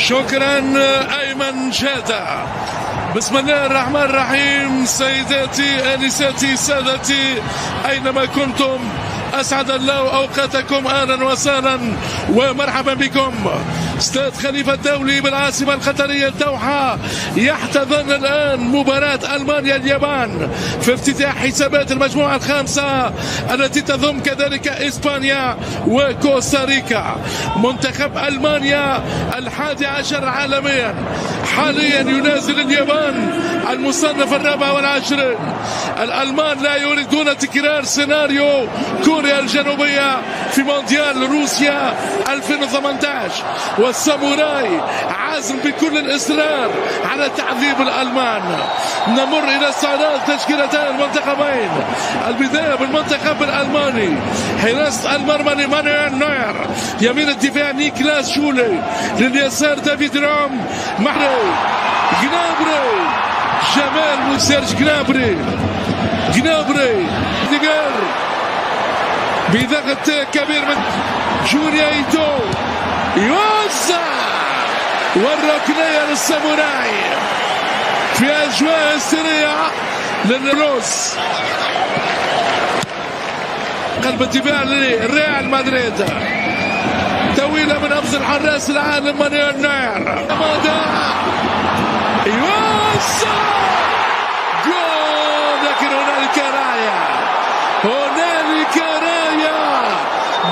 شكرا أيمن شاتا. بسم الله الرحمن الرحيم. سيداتي آنساتي سادتي أينما كنتم، أسعد الله أوقاتكم، أهلا وسهلا ومرحبا بكم. استاد خليفة الدولي بالعاصمة القطرية الدوحة يحتضن الآن مباراة ألمانيا اليابان في افتتاح حسابات المجموعة الخامسة التي تضم كذلك إسبانيا وكوستاريكا. منتخب ألمانيا 11 عالميا حاليا ينازل اليابان المصنف 24. الألمان لا يريدون تكرار سيناريو كوريا الجنوبية في مونديال روسيا 2018، والساموراي عازم بكل الإصرار على تعذيب الألمان. نمر إلى استعراض تشكيلتين المنتخبين. البداية بالمنتخب الألماني، حراسة المرمى لمانويل نوير، يمين الدفاع نيكلاس شولي، لليسار دافيد رام، محري جنابري، جمال وسيرج جنابري ديجر بضغط كبير من جونيا إيتو، يوزع والركنية للساموراي في أجواء سريعة للروس. قلب الدفاع لريال مدريد، طويلة من أفضل حراس العالم مانويل نوير، يوزع جول. لكن هنالك راية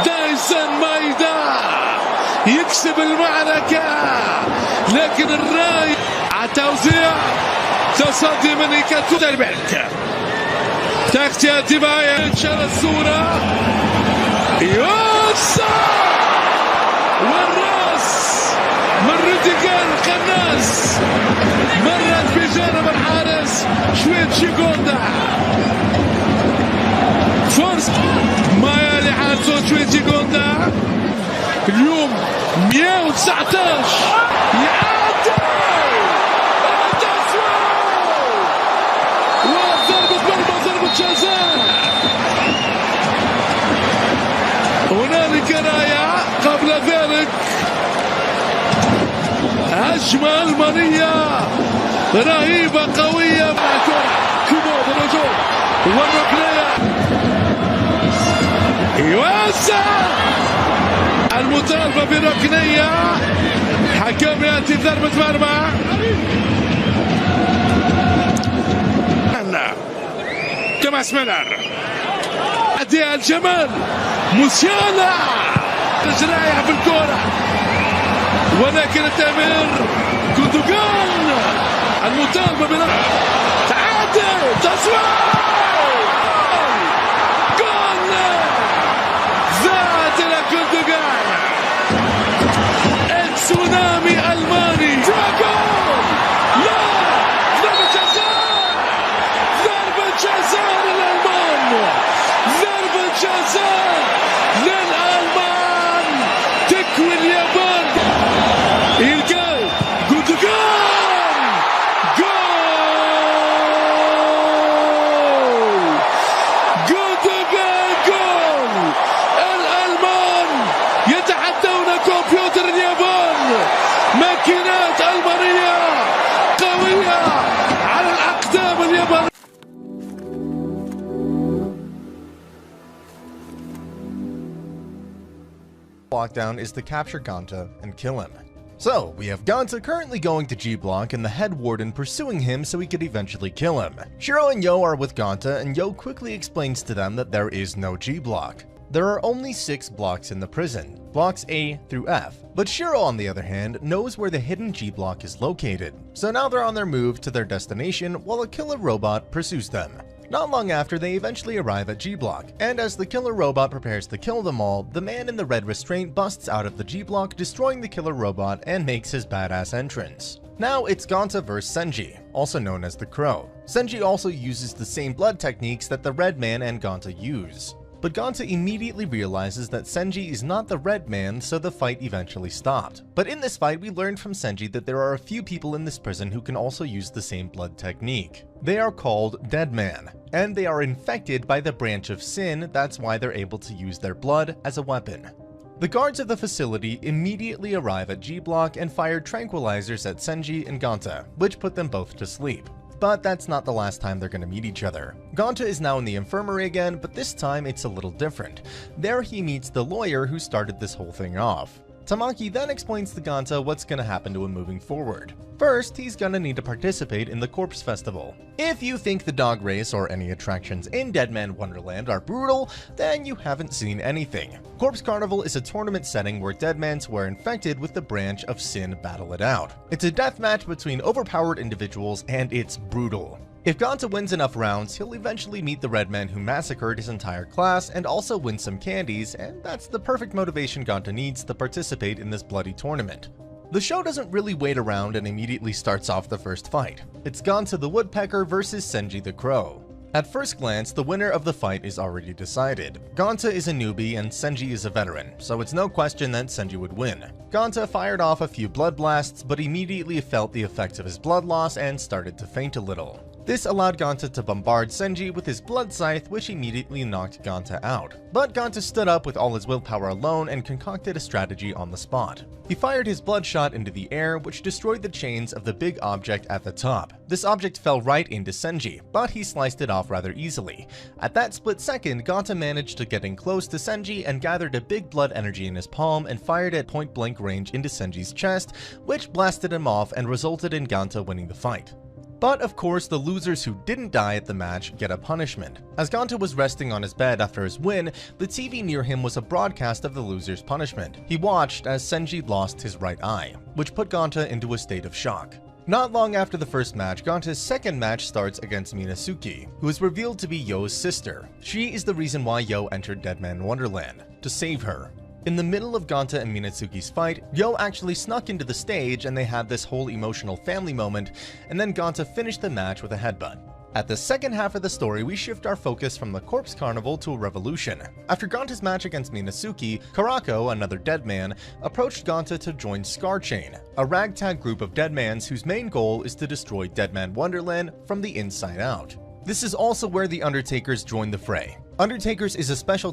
دايسون مايدا يكسب المعركة، لكن الراية على توزيع تصدي من إيكاتو دالبيك، تغطية دفاعية انشر الصورة، يوسع والراس من روديجر القناص، مرت بجانب الحارس شوية شيكوندا، فرصة مايا لحارسو شوية شيكوندا. اليوم 119 يعدي وضربة مرمى، ضربة جزاء. هنالك راية قبل ذلك، هجمة ألمانية رهيبة قوية مع كوبو بالهجوم والركنية، يوسع المطالبة بركنية، حكم يأتي ضربة مرمى. توماس ميلر، أدي الجمال، موسيالا رايح بالكرة، ولكن التأمير كوندوغان، المطالبة تعادل، تصوير، جول ذات إلى كوندوغان. تسونامي ألماني، لا، ضربة جزاء للألمان، ضربة جزاء للألمان تكوي اليابان. يلقى كوندوغان، جول. الألمان يتحدون كمبيوتر اليابان، ماكينات ألمانية قوية على الأقدام اليابانية. Lockdown is to capture Ganta and kill him. So, we have Ganta currently going to G Block and the head warden pursuing him so he could eventually kill him. Shiro and Yo are with Ganta, and Yo quickly explains to them that there is no G Block. There are only 6 blocks in the prison, blocks A through F, but Shiro on the other hand knows where the hidden G Block is located, so now they're on their move to their destination while a killer robot pursues them. Not long after, they eventually arrive at G Block, and as the killer robot prepares to kill them all, the man in the red restraint busts out of the G Block, destroying the killer robot and makes his badass entrance. Now it's Ganta vs Senji, also known as the Crow. Senji also uses the same blood techniques that the Red Man and Ganta use. But Ganta immediately realizes that Senji is not the Red Man, so the fight eventually stopped. But in this fight, we learned from Senji that there are a few people in this prison who can also use the same blood technique. They are called Dead Man, and they are infected by the branch of sin. That's why they're able to use their blood as a weapon. The guards of the facility immediately arrive at G Block and fire tranquilizers at Senji and Ganta, which put them both to sleep. But that's not the last time they're gonna meet each other. Ganta is now in the infirmary again, but this time it's a little different. There he meets the lawyer who started this whole thing off. Tamaki then explains to Ganta what's gonna happen to him moving forward. First, he's gonna need to participate in the Corpse Festival. If you think the dog race or any attractions in Deadman Wonderland are brutal, then you haven't seen anything. Corpse Carnival is a tournament setting where Deadmans who are infected with the branch of sin battle it out. It's a death match between overpowered individuals and it's brutal. If Ganta wins enough rounds, he'll eventually meet the red man who massacred his entire class and also win some candies, and that's the perfect motivation Ganta needs to participate in this bloody tournament. The show doesn't really wait around and immediately starts off the first fight. It's Ganta the Woodpecker versus Senji the Crow. At first glance, the winner of the fight is already decided. Ganta is a newbie and Senji is a veteran, so it's no question that Senji would win. Ganta fired off a few blood blasts, but immediately felt the effects of his blood loss and started to faint a little. This allowed Ganta to bombard Senji with his blood scythe, which immediately knocked Ganta out. But Ganta stood up with all his willpower alone and concocted a strategy on the spot. He fired his bloodshot into the air, which destroyed the chains of the big object at the top. This object fell right into Senji, but he sliced it off rather easily. At that split second, Ganta managed to get in close to Senji and gathered a big blood energy in his palm and fired at point-blank range into Senji's chest, which blasted him off and resulted in Ganta winning the fight. But of course, the losers who didn't die at the match get a punishment. As Ganta was resting on his bed after his win, the TV near him was a broadcast of the loser's punishment. He watched as Senji lost his right eye, which put Ganta into a state of shock. Not long after the first match, Ganta's second match starts against Minasuki, who is revealed to be Yo's sister. She is the reason why Yo entered Deadman Wonderland, to save her. In the middle of Ganta and Minatsuki's fight, Yo actually snuck into the stage and they had this whole emotional family moment, and then Ganta finished the match with a headbutt. At the second half of the story, we shift our focus from the Corpse Carnival to a revolution. After Ganta's match against Minasuki, Karako, another deadman, approached Ganta to join Scarchain, a ragtag group of deadmans whose main goal is to destroy Deadman Wonderland from the inside out. This is also where the Undertakers join the fray. Undertakers is a special